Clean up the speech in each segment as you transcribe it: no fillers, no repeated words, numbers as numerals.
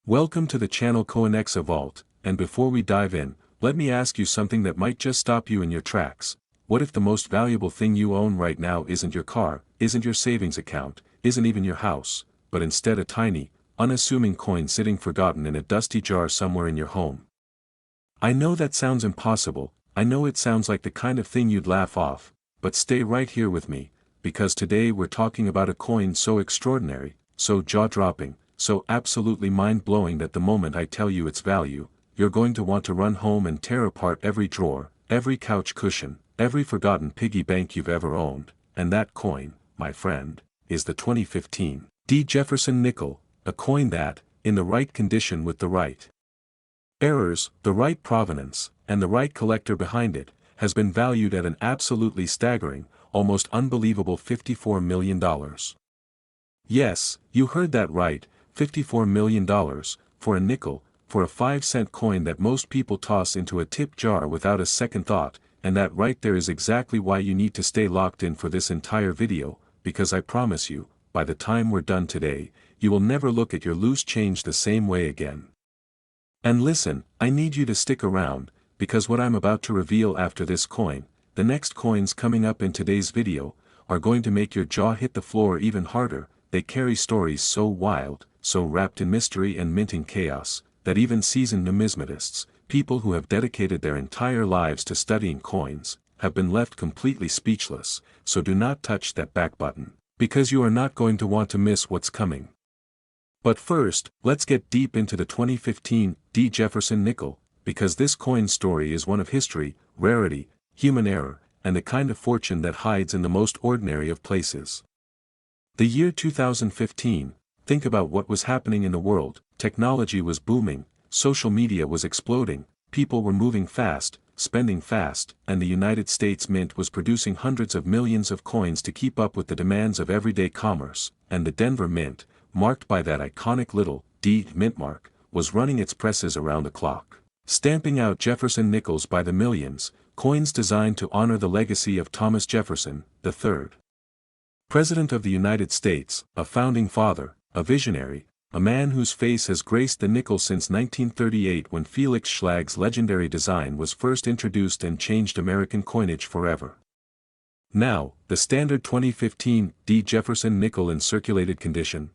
Welcome to the channel Coinexa Vault, and before we dive in, let me ask you something that might just stop you in your tracks. What if the most valuable thing you own right now isn't your car, isn't your savings account, isn't even your house, but instead a tiny, unassuming coin sitting forgotten in a dusty jar somewhere in your home? I know that sounds impossible, I know it sounds like the kind of thing you'd laugh off, but stay right here with me, because today we're talking about a coin so extraordinary, so jaw-dropping, so absolutely mind-blowing that the moment I tell you its value, you're going to want to run home and tear apart every drawer, every couch cushion, every forgotten piggy bank you've ever owned, and that coin, my friend, is the 2015 Jefferson Nickel, a coin that, in the right condition with the right errors, the right provenance, and the right collector behind it, has been valued at an absolutely staggering, almost unbelievable $54 million. Yes, you heard that right, $54 million, for a nickel, for a 5-cent coin that most people toss into a tip jar without a second thought, and that right there is exactly why you need to stay locked in for this entire video, because I promise you, by the time we're done today, you will never look at your loose change the same way again. And listen, I need you to stick around, because what I'm about to reveal after this coin, the next coins coming up in today's video, are going to make your jaw hit the floor even harder. They carry stories so wild, so wrapped in mystery and minting chaos, that even seasoned numismatists, people who have dedicated their entire lives to studying coins, have been left completely speechless. So do not touch that back button, because you are not going to want to miss what's coming. But first, let's get deep into the 2015 Jefferson Nickel, because this coin story is one of history, rarity, human error, and the kind of fortune that hides in the most ordinary of places. The year 2015, think about what was happening in the world. Technology was booming, social media was exploding, people were moving fast, spending fast, and the United States Mint was producing hundreds of millions of coins to keep up with the demands of everyday commerce, and the Denver Mint, marked by that iconic little D mint mark, was running its presses around the clock, stamping out Jefferson Nickels by the millions, coins designed to honor the legacy of Thomas Jefferson, III. President of the United States, a founding father, a visionary, a man whose face has graced the nickel since 1938 when Felix Schlag's legendary design was first introduced and changed American coinage forever. Now, the standard 2015 Jefferson nickel in circulated condition.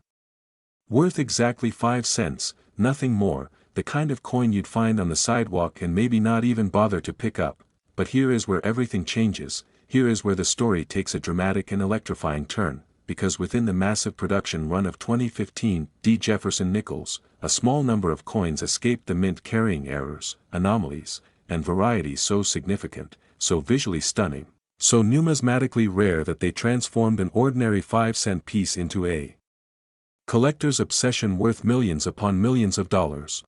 Worth exactly 5 cents, nothing more, the kind of coin you'd find on the sidewalk and maybe not even bother to pick up. But here is where everything changes. Here is where the story takes a dramatic and electrifying turn, because within the massive production run of 2015 Jefferson Nickels, a small number of coins escaped the mint carrying errors, anomalies, and varieties so significant, so visually stunning, so numismatically rare that they transformed an ordinary 5-cent piece into a collector's obsession worth millions upon millions of dollars.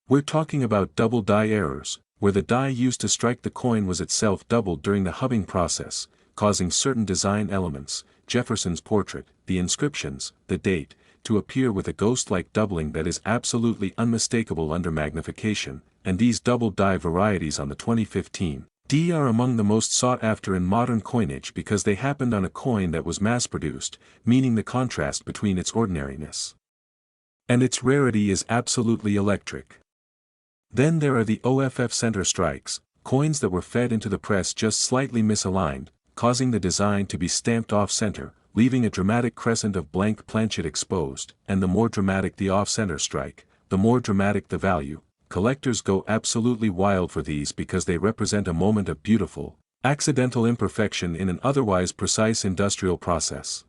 We're talking about double die errors, where the die used to strike the coin was itself doubled during the hubbing process, causing certain design elements, Jefferson's portrait, the inscriptions, the date, to appear with a ghost-like doubling that is absolutely unmistakable under magnification, and these double die varieties on the 2015 are among the most sought after in modern coinage because they happened on a coin that was mass-produced, meaning the contrast between its ordinariness and its rarity is absolutely electric. Then there are the OFF center strikes, coins that were fed into the press just slightly misaligned, causing the design to be stamped off-center, leaving a dramatic crescent of blank planchet exposed, and the more dramatic the off-center strike, the more dramatic the value. Collectors go absolutely wild for these because they represent a moment of beautiful, accidental imperfection in an otherwise precise industrial process.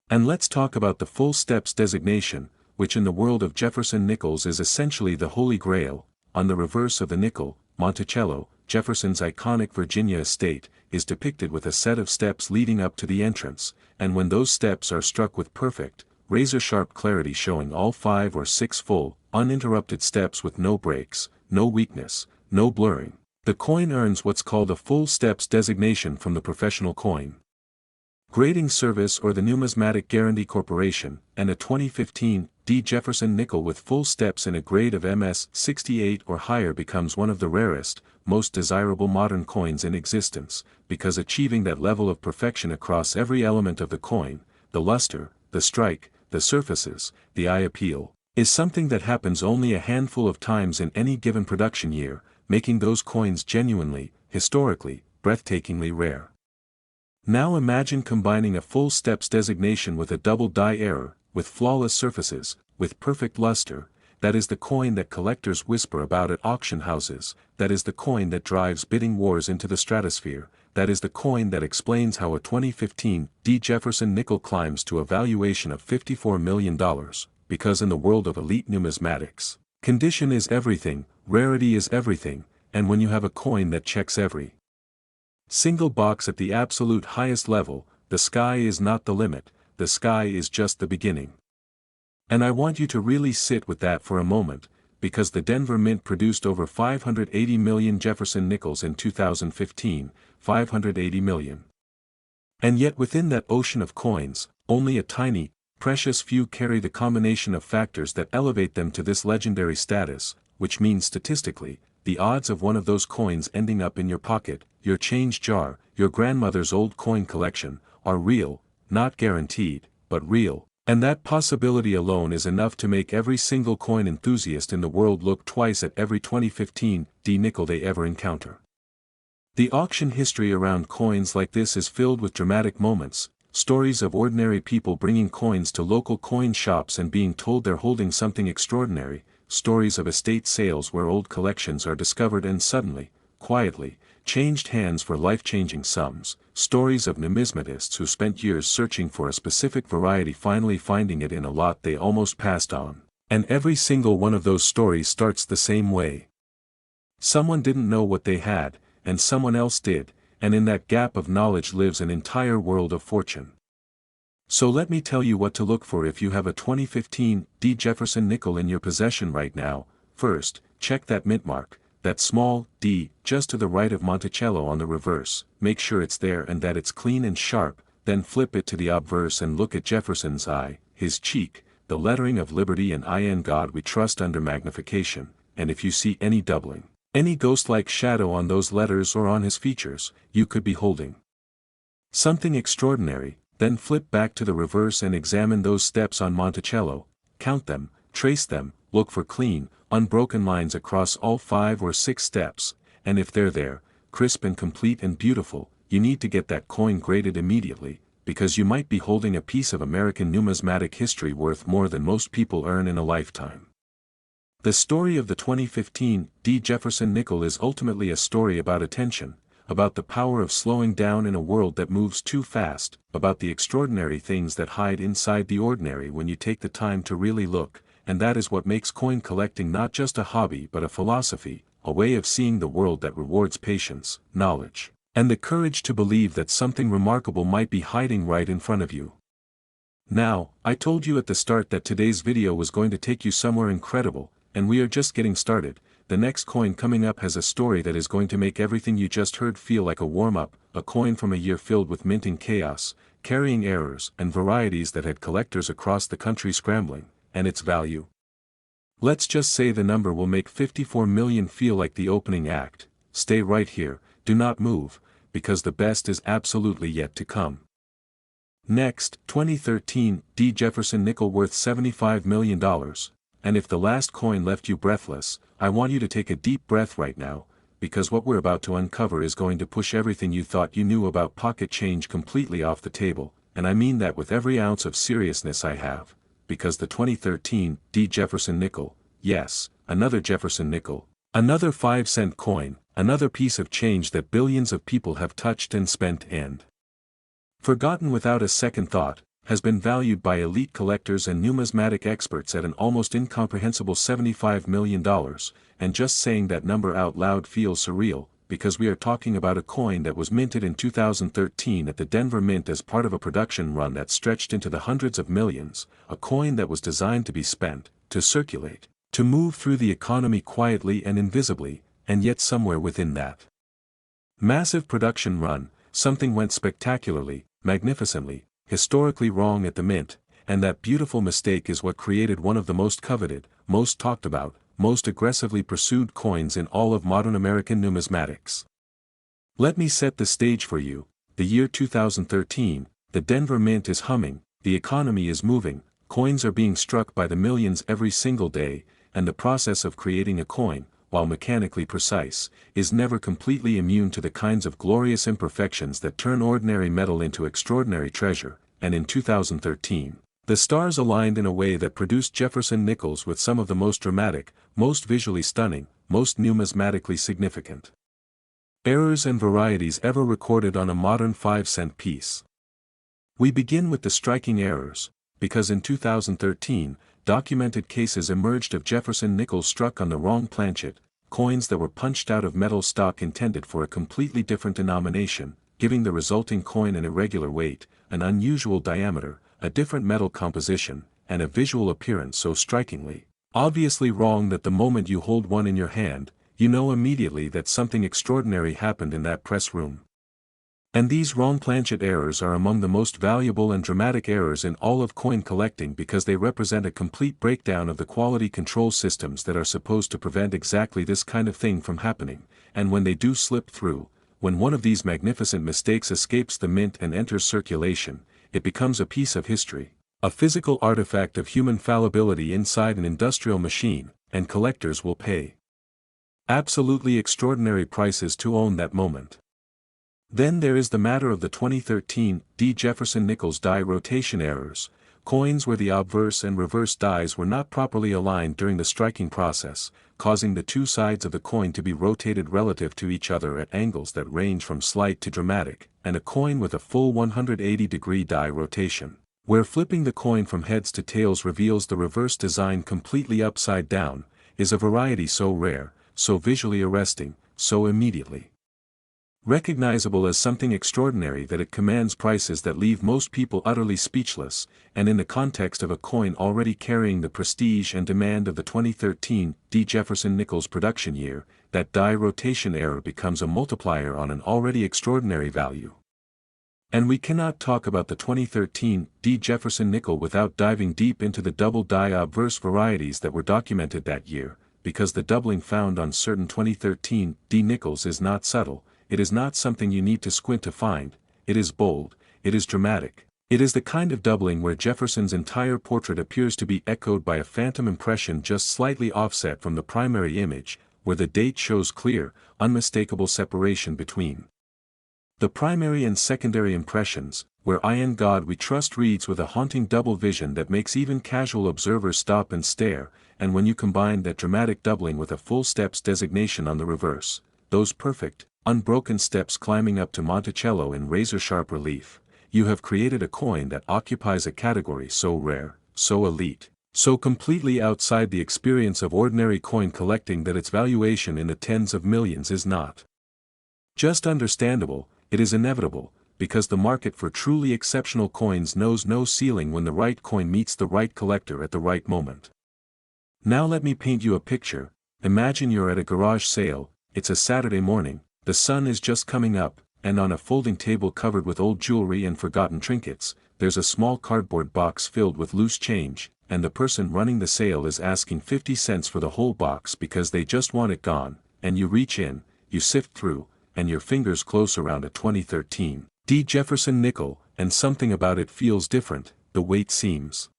And let's talk about the full steps designation, which in the world of Jefferson Nickels is essentially the Holy Grail. On the reverse of the nickel, Monticello, Jefferson's iconic Virginia estate, is depicted with a set of steps leading up to the entrance, and when those steps are struck with perfect, razor-sharp clarity showing all 5 or 6 full, uninterrupted steps with no breaks, no weakness, no blurring, the coin earns what's called a full steps designation from the professional coin grading service or the Numismatic Guarantee Corporation, and a 2015 Jefferson Nickel with full steps in a grade of MS 68 or higher becomes one of the rarest, most desirable modern coins in existence, because achieving that level of perfection across every element of the coin, the luster, the strike, the surfaces, the eye appeal, is something that happens only a handful of times in any given production year, making those coins genuinely, historically, breathtakingly rare. Now imagine combining a full steps designation with a double die error, with flawless surfaces, with perfect luster. That is the coin that collectors whisper about at auction houses, that is the coin that drives bidding wars into the stratosphere, that is the coin that explains how a 2015 Jefferson Nickel climbs to a valuation of $54 million, because in the world of elite numismatics, condition is everything, rarity is everything, and when you have a coin that checks every single box at the absolute highest level, the sky is not the limit, the sky is just the beginning. And I want you to really sit with that for a moment, because the Denver Mint produced over 580 million Jefferson Nickels in 2015, 580 million. And yet within that ocean of coins, only a tiny, precious few carry the combination of factors that elevate them to this legendary status, which means statistically, the odds of one of those coins ending up in your pocket, your change jar, your grandmother's old coin collection, are real, not guaranteed, but real. And that possibility alone is enough to make every single coin enthusiast in the world look twice at every 2015 nickel they ever encounter. The auction history around coins like this is filled with dramatic moments, stories of ordinary people bringing coins to local coin shops and being told they're holding something extraordinary, stories of estate sales where old collections are discovered and suddenly, quietly, changed hands for life-changing sums, stories of numismatists who spent years searching for a specific variety finally finding it in a lot they almost passed on. And every single one of those stories starts the same way. Someone didn't know what they had, and someone else did, and in that gap of knowledge lives an entire world of fortune. So let me tell you what to look for if you have a 2015 Jefferson Nickel in your possession right now. First, check that mint mark, that small d just to the right of Monticello on the reverse, make sure it's there and that it's clean and sharp, then flip it to the obverse and look at Jefferson's eye, his cheek, the lettering of liberty and in God we trust under magnification, and if you see any doubling, any ghost-like shadow on those letters or on his features, you could be holding something extraordinary. Then flip back to the reverse and examine those steps on Monticello, count them, trace them, look for clean, unbroken lines across all 5 or 6 steps, and if they're there, crisp and complete and beautiful, you need to get that coin graded immediately, because you might be holding a piece of American numismatic history worth more than most people earn in a lifetime. The story of the 2015 Jefferson Nickel is ultimately a story about attention, about the power of slowing down in a world that moves too fast, about the extraordinary things that hide inside the ordinary when you take the time to really look, and that is what makes coin collecting not just a hobby but a philosophy, a way of seeing the world that rewards patience, knowledge, and the courage to believe that something remarkable might be hiding right in front of you. Now, I told you at the start that today's video was going to take you somewhere incredible, and we are just getting started. The next coin coming up has a story that is going to make everything you just heard feel like a warm-up, a coin from a year filled with minting chaos, carrying errors and varieties that had collectors across the country scrambling, and its value. Let's just say the number will make 54 million feel like the opening act. Stay right here, do not move, because the best is absolutely yet to come. Next, 2013 Jefferson Nickel worth $75 million. And if the last coin left you breathless, I want you to take a deep breath right now, because what we're about to uncover is going to push everything you thought you knew about pocket change completely off the table, and I mean that with every ounce of seriousness I have, because the 2013 Jefferson Nickel, yes, another Jefferson Nickel, another 5-cent coin, another piece of change that billions of people have touched and spent and forgotten without a second thought, has been valued by elite collectors and numismatic experts at an almost incomprehensible $75 million, and just saying that number out loud feels surreal, because we are talking about a coin that was minted in 2013 at the Denver Mint as part of a production run that stretched into the hundreds of millions, a coin that was designed to be spent, to circulate, to move through the economy quietly and invisibly, and yet somewhere within that massive production run, something went spectacularly, magnificently, historically wrong at the mint, and that beautiful mistake is what created one of the most coveted, most talked about, most aggressively pursued coins in all of modern American numismatics. Let me set the stage for you. The year 2013, the Denver Mint is humming, the economy is moving, coins are being struck by the millions every single day, and the process of creating a coin, while mechanically precise, is never completely immune to the kinds of glorious imperfections that turn ordinary metal into extraordinary treasure, and in 2013, the stars aligned in a way that produced Jefferson Nickels with some of the most dramatic, most visually stunning, most numismatically significant errors and varieties ever recorded on a modern 5-cent piece. We begin with the striking errors, because in 2013, documented cases emerged of Jefferson Nickels struck on the wrong planchet, coins that were punched out of metal stock intended for a completely different denomination, giving the resulting coin an irregular weight, an unusual diameter, a different metal composition, and a visual appearance so strikingly, obviously wrong that the moment you hold one in your hand, you know immediately that something extraordinary happened in that press room. And these wrong planchet errors are among the most valuable and dramatic errors in all of coin collecting because they represent a complete breakdown of the quality control systems that are supposed to prevent exactly this kind of thing from happening, and when they do slip through, when one of these magnificent mistakes escapes the mint and enters circulation, it becomes a piece of history, a physical artifact of human fallibility inside an industrial machine, and collectors will pay absolutely extraordinary prices to own that moment. Then there is the matter of the 2013 D. Jefferson Nickels die rotation errors, coins where the obverse and reverse dies were not properly aligned during the striking process, causing the two sides of the coin to be rotated relative to each other at angles that range from slight to dramatic, and a coin with a full 180-degree die rotation, where flipping the coin from heads to tails reveals the reverse design completely upside down, is a variety so rare, so visually arresting, so immediately recognizable as something extraordinary that it commands prices that leave most people utterly speechless, and in the context of a coin already carrying the prestige and demand of the 2013 D. Jefferson Nickels production year, that die rotation error becomes a multiplier on an already extraordinary value. And we cannot talk about the 2013 D. Jefferson Nickel without diving deep into the double die obverse varieties that were documented that year, because the doubling found on certain 2013 D. Nickels is not subtle. It is not something you need to squint to find, it is bold, it is dramatic. It is the kind of doubling where Jefferson's entire portrait appears to be echoed by a phantom impression just slightly offset from the primary image, where the date shows clear, unmistakable separation between the primary and secondary impressions, where "I in God we trust" reads with a haunting double vision that makes even casual observers stop and stare, and when you combine that dramatic doubling with a full steps designation on the reverse, those perfect, unbroken steps climbing up to Monticello in razor-sharp relief, you have created a coin that occupies a category so rare, so elite, so completely outside the experience of ordinary coin collecting that its valuation in the tens of millions is not just understandable, it is inevitable, because the market for truly exceptional coins knows no ceiling when the right coin meets the right collector at the right moment. Now let me paint you a picture. Imagine you're at a garage sale, it's a Saturday morning, the sun is just coming up, and on a folding table covered with old jewelry and forgotten trinkets, there's a small cardboard box filled with loose change, and the person running the sale is asking 50 cents for the whole box because they just want it gone, and you reach in, you sift through, and your fingers close around a 2013 D. Jefferson Nickel, and something about it feels different, the weight seems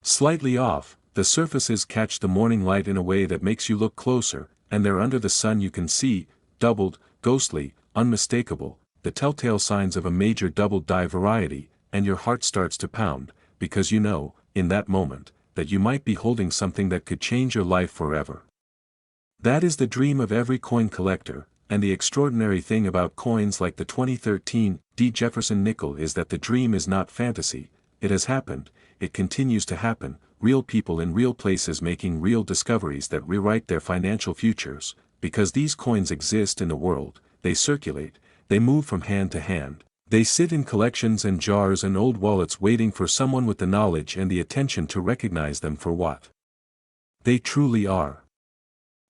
slightly off, the surfaces catch the morning light in a way that makes you look closer, and there under the sun you can see, doubled, ghostly, unmistakable, the telltale signs of a major double die variety, and your heart starts to pound, because you know, in that moment, that you might be holding something that could change your life forever. That is the dream of every coin collector, and the extraordinary thing about coins like the 2013 D. Jefferson Nickel is that the dream is not fantasy, it has happened, it continues to happen, real people in real places making real discoveries that rewrite their financial futures. Because these coins exist in the world, they circulate, they move from hand to hand, they sit in collections and jars and old wallets waiting for someone with the knowledge and the attention to recognize them for what they truly are.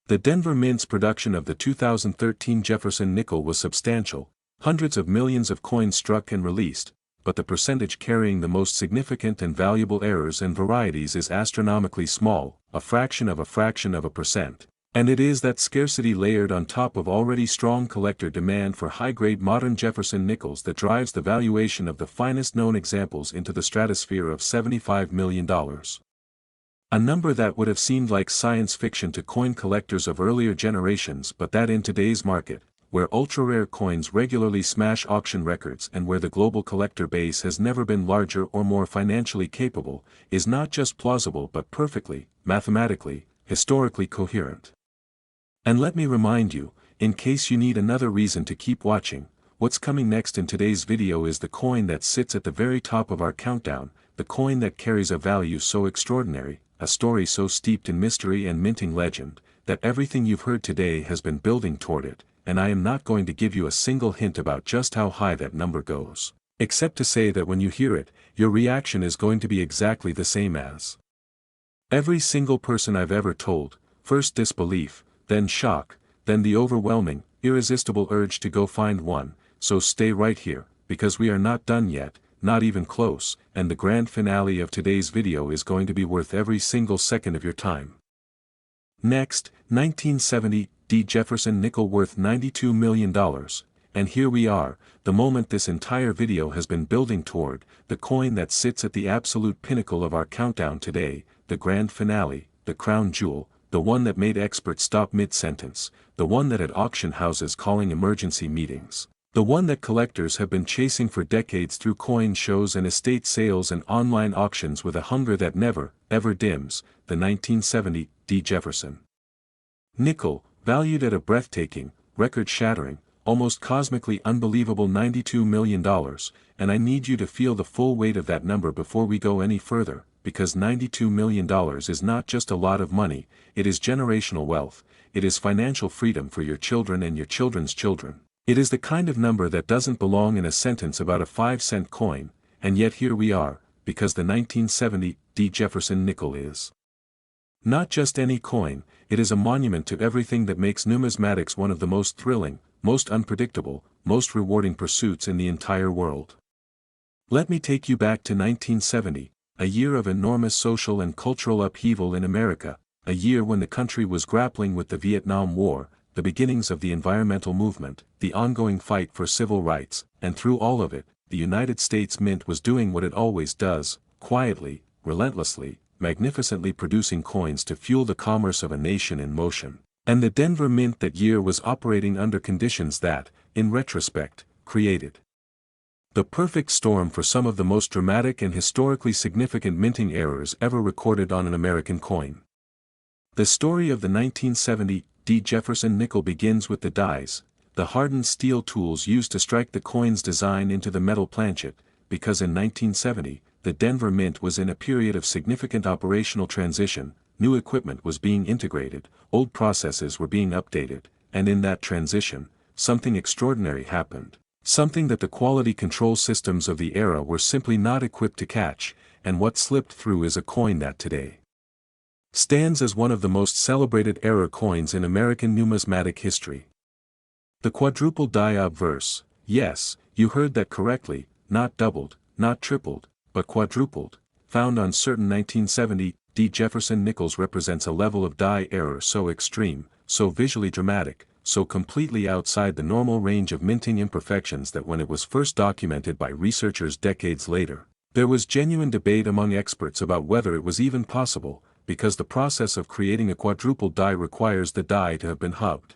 The Denver Mint's production of the 2013 Jefferson Nickel was substantial, hundreds of millions of coins struck and released, but the percentage carrying the most significant and valuable errors and varieties is astronomically small, a fraction of a percent. And it is that scarcity layered on top of already strong collector demand for high-grade modern Jefferson Nickels that drives the valuation of the finest known examples into the stratosphere of $75 million. A number that would have seemed like science fiction to coin collectors of earlier generations, but that in today's market, where ultra-rare coins regularly smash auction records and where the global collector base has never been larger or more financially capable, is not just plausible but perfectly, mathematically, historically coherent. And let me remind you, in case you need another reason to keep watching, what's coming next in today's video is the coin that sits at the very top of our countdown, the coin that carries a value so extraordinary, a story so steeped in mystery and minting legend, that everything you've heard today has been building toward it, and I am not going to give you a single hint about just how high that number goes, except to say that when you hear it, your reaction is going to be exactly the same as every single person I've ever told, first disbelief, then shock, then the overwhelming, irresistible urge to go find one, so stay right here, because we are not done yet, not even close, and the grand finale of today's video is going to be worth every single second of your time. Next, 1970 D. Jefferson Nickel worth $92 million, and here we are, the moment this entire video has been building toward, the coin that sits at the absolute pinnacle of our countdown today, the grand finale, the crown jewel, the one that made experts stop mid-sentence, the one that had auction houses calling emergency meetings, the one that collectors have been chasing for decades through coin shows and estate sales and online auctions with a hunger that never, ever dims, the 1970 D. Jefferson Nickel, valued at a breathtaking, record-shattering, almost cosmically unbelievable $92 million, and I need you to feel the full weight of that number before we go any further, because $92 million is not just a lot of money, it is generational wealth, it is financial freedom for your children and your children's children. It is the kind of number that doesn't belong in a sentence about a 5-cent coin, and yet here we are, because the 1970 D. Jefferson Nickel is not just any coin, it is a monument to everything that makes numismatics one of the most thrilling, most unpredictable, most rewarding pursuits in the entire world. Let me take you back to 1970, a year of enormous social and cultural upheaval in America, a year when the country was grappling with the Vietnam War, the beginnings of the environmental movement, the ongoing fight for civil rights, and through all of it, the United States Mint was doing what it always does, quietly, relentlessly, magnificently producing coins to fuel the commerce of a nation in motion. And the Denver Mint that year was operating under conditions that, in retrospect, created the perfect storm for some of the most dramatic and historically significant minting errors ever recorded on an American coin. The story of the 1970 D. Jefferson Nickel begins with the dies, the hardened steel tools used to strike the coin's design into the metal planchet, because in 1970, the Denver Mint was in a period of significant operational transition, new equipment was being integrated, old processes were being updated, and in that transition, something extraordinary happened. Something that the quality control systems of the era were simply not equipped to catch, and what slipped through is a coin that today stands as one of the most celebrated error coins in American numismatic history. The quadruple die obverse, yes, you heard that correctly, not doubled, not tripled, but quadrupled, found on certain 1970 D. Jefferson Nickels represents a level of die error so extreme, so visually dramatic, so completely outside the normal range of minting imperfections that when it was first documented by researchers decades later, there was genuine debate among experts about whether it was even possible, because the process of creating a quadruple die requires the die to have been hubbed.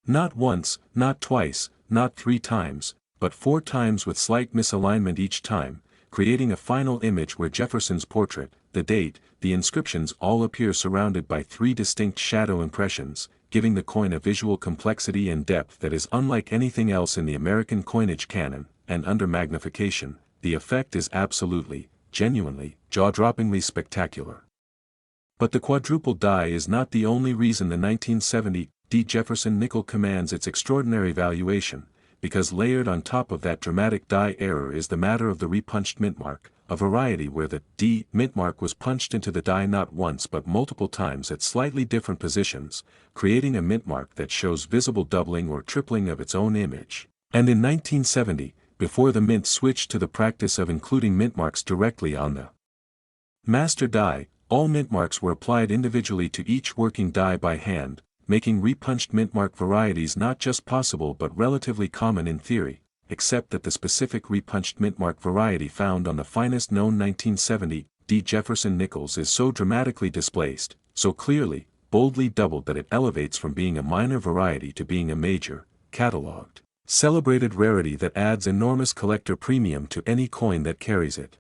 Not once, not twice, not 3 times, but 4 times with slight misalignment each time, creating a final image where Jefferson's portrait, the date, the inscriptions all appear surrounded by 3 distinct shadow impressions, giving the coin a visual complexity and depth that is unlike anything else in the American coinage canon, and under magnification, the effect is absolutely, genuinely, jaw-droppingly spectacular. But the quadruple die is not the only reason the 1970 D. Jefferson Nickel commands its extraordinary valuation, because layered on top of that dramatic die error is the matter of the repunched mint mark, a variety where the D mint mark was punched into the die not once but multiple times at slightly different positions, creating a mint mark that shows visible doubling or tripling of its own image. And in 1970, before the mint switched to the practice of including mint marks directly on the master die, All mint marks were applied individually to each working die by hand, making repunched mint mark varieties not just possible but relatively common in theory, except that the specific repunched mint mark variety found on the finest known 1970 D Jefferson Nickels is so dramatically displaced, so clearly, boldly doubled that it elevates from being a minor variety to being a major, catalogued, celebrated rarity that adds enormous collector premium to any coin that carries it.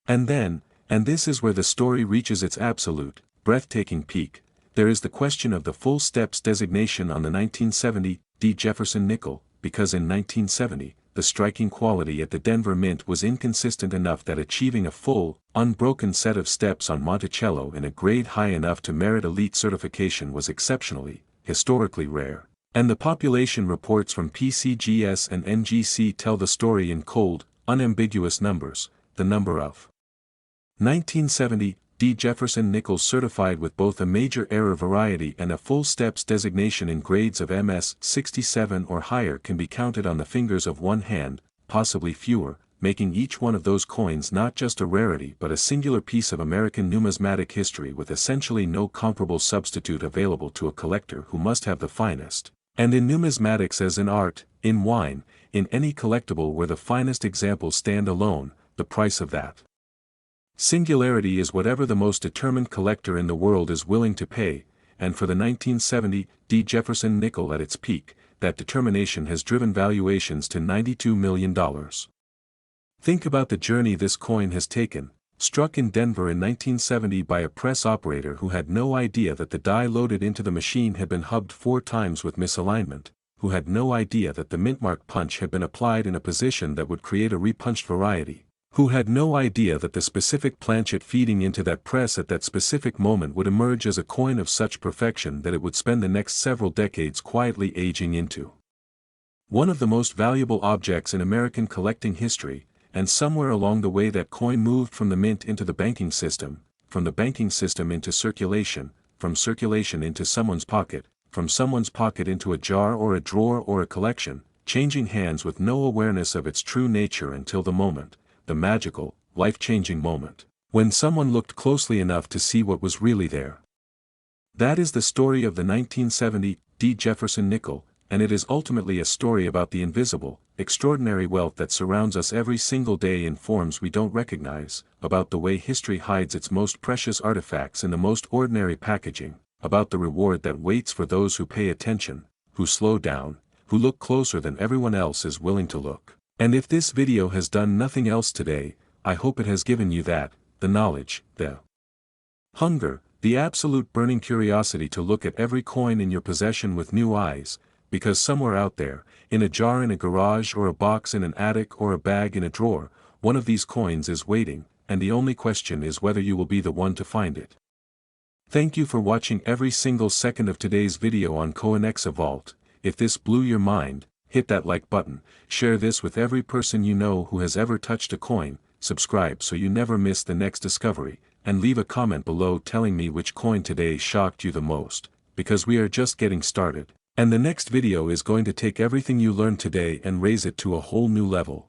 And then, and this is where the story reaches its absolute, breathtaking peak, there is the question of the full steps designation on the 1970 D Jefferson Nickel, because in 1970, the striking quality at the Denver Mint was inconsistent enough that achieving a full, unbroken set of steps on Monticello in a grade high enough to merit elite certification was exceptionally, historically rare. And the population reports from PCGS and NGC tell the story in cold, unambiguous numbers, the number of 1970 D Jefferson Nickels certified with both a major error variety and a full steps designation in grades of MS 67 or higher can be counted on the fingers of one hand, possibly fewer, making each one of those coins not just a rarity but a singular piece of American numismatic history with essentially no comparable substitute available to a collector who must have the finest. And in numismatics as in art, in wine, in any collectible where the finest examples stand alone, the price of that singularity is whatever the most determined collector in the world is willing to pay, and for the 1970 D Jefferson Nickel at its peak, that determination has driven valuations to $92 million. Think about the journey this coin has taken, struck in Denver in 1970 by a press operator who had no idea that the die loaded into the machine had been hubbed 4 times with misalignment, who had no idea that the mintmark punch had been applied in a position that would create a repunched variety, who had no idea that the specific planchet feeding into that press at that specific moment would emerge as a coin of such perfection that it would spend the next several decades quietly aging into one of the most valuable objects in American collecting history, and somewhere along the way that coin moved from the mint into the banking system, from the banking system into circulation, from circulation into someone's pocket, from someone's pocket into a jar or a drawer or a collection, changing hands with no awareness of its true nature until the moment, the magical, life-changing moment, when someone looked closely enough to see what was really there. That is the story of the 1970 D Jefferson Nickel, and it is ultimately a story about the invisible, extraordinary wealth that surrounds us every single day in forms we don't recognize, about the way history hides its most precious artifacts in the most ordinary packaging, about the reward that waits for those who pay attention, who slow down, who look closer than everyone else is willing to look. And if this video has done nothing else today, I hope it has given you that, the knowledge, the hunger, the absolute burning curiosity to look at every coin in your possession with new eyes, because somewhere out there, in a jar in a garage or a box in an attic or a bag in a drawer, one of these coins is waiting, and the only question is whether you will be the one to find it. Thank you for watching every single second of today's video on Coinexa Vault. If this blew your mind, hit that like button, share this with every person you know who has ever touched a coin, subscribe so you never miss the next discovery, and leave a comment below telling me which coin today shocked you the most, because we are just getting started, and the next video is going to take everything you learned today and raise it to a whole new level.